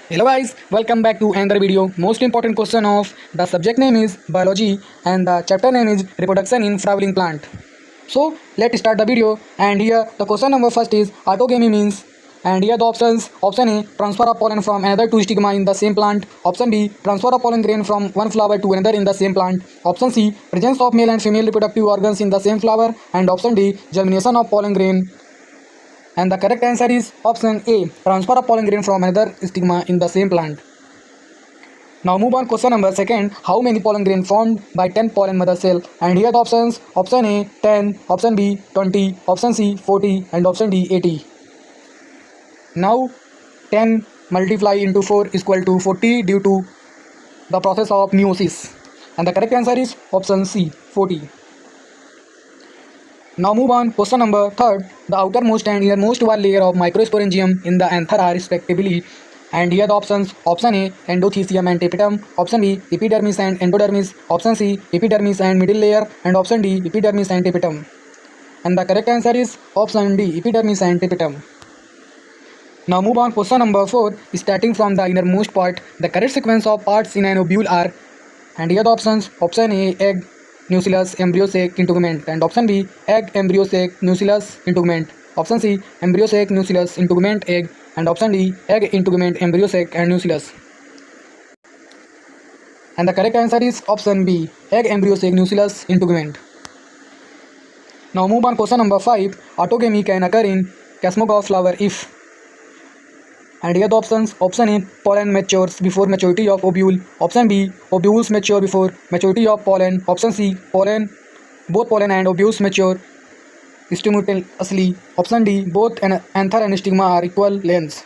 Hello guys, welcome back to another video. Most important question of the subject name is biology and the chapter name is reproduction in flowering plant. So let's start the video, and here the question number first is autogamy means, and here the options: option A, transfer of pollen from another to stigma in the same plant; option B, transfer of pollen grain from one flower to another in the same plant; option C, presence of male and female reproductive organs in the same flower; and option D, germination of pollen grain. And the correct answer is option A, transfer of pollen grain from another stigma in the same plant. Now move on question number second, how many pollen grain formed by 10 pollen mother cell? And here the options: option A 10, option B 20, option C 40, and option D 80. Now 10 multiply into 4 is equal to 40 due to the process of meiosis. And the correct answer is option C 40. Now move on question number third, the outermost and innermost wall layer of microsporangium in the anther are respectively. And here the options: option A endothecium and tapetum, option B epidermis and endodermis, option C epidermis and middle layer, and option D epidermis and tapetum. And the correct answer is option D, epidermis and tapetum. Now move on question number 4, starting from the innermost part, the correct sequence of parts in an ovule are. And here the options: option A egg, nucleus, embryo, sac, integument, and option B egg, embryo, sac, nucleus, integument, option C embryo, sac, nucleus, integument, egg, and option D egg, integument, embryo, sac, and nucleus. And the correct answer is option B, egg, embryo, sac, nucleus, integument. Now move on question number 5, autogamy can occur in Casmogoff flower if. And here the options: option A pollen matures before maturity of ovule, option B ovules mature before maturity of pollen, option C both pollen and ovules mature simultaneously, option D both anther and stigma are equal lengths.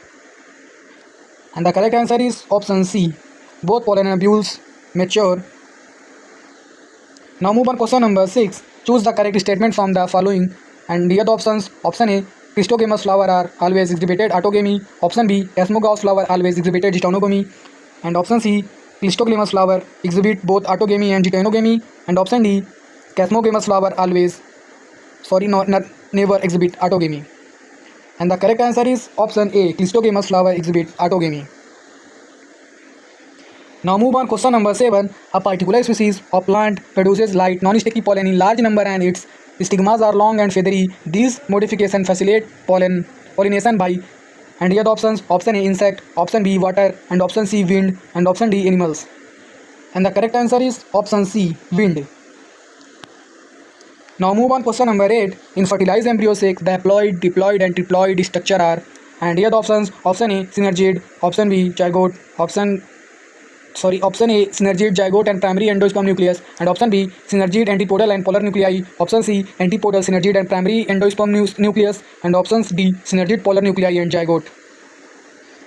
And the correct answer is option C, both pollen and ovules mature. Now move on question number 6, choose the correct statement from the following. And here the options: option A Christogamous flower are always exhibited autogamy, option B Casmogoff flower always exhibited geitonogamy, and option C Clistogamous flower exhibit both autogamy and geitonogamy, and option D Casmogamous flower never exhibit autogamy. And the correct answer is option A, Clistogamous flower exhibit autogamy. Now move on question number 7, a particular species of plant produces light non-sticky pollen in large number and its stigmas are long and feathery. These modifications facilitate pollination by. And here the options: option A insect, option B water, and option C wind, and option D animals. And the correct answer is option C, wind. Now move on question number 8, in fertilized embryo sac the haploid, diploid, and triploid structure are. And here the options: option A synergid, option B zygote, option A synergid, zygote, and primary endosperm nucleus, and option B synergid, antipodal, and polar nuclei, option C antipodal, synergid, and primary endosperm nucleus, and options D synergid, polar nuclei, and zygote.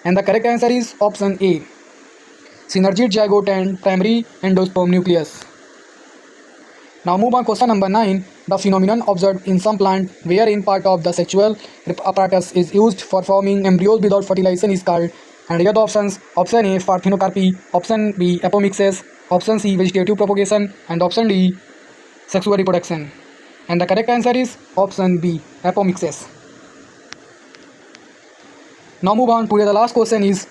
And the correct answer is option A, synergid, zygote, and primary endosperm nucleus. Now move on question number 9, the phenomenon observed in some plant wherein part of the sexual apparatus is used for forming embryos without fertilization is called. And here the options: option A parthenocarpy, option B apomixis, option C vegetative propagation, and option D sexual reproduction. And the correct answer is option B, apomixis. Now move on to the last question is,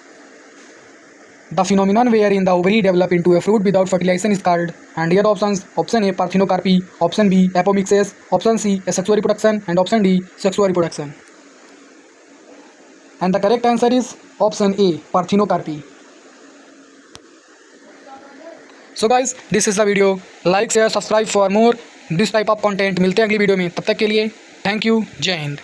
the phenomenon wherein the ovary develop into a fruit without fertilization is called. And here the options: option A parthenocarpy, option B apomixis, option C asexual reproduction, and option D sexual reproduction. And the correct answer is option A, parthenocarpy. So guys, this is the video. Like, share, subscribe for more this type of content. मिलते हैं अगली video में, तब तक के लिए thank you, जय हिंद.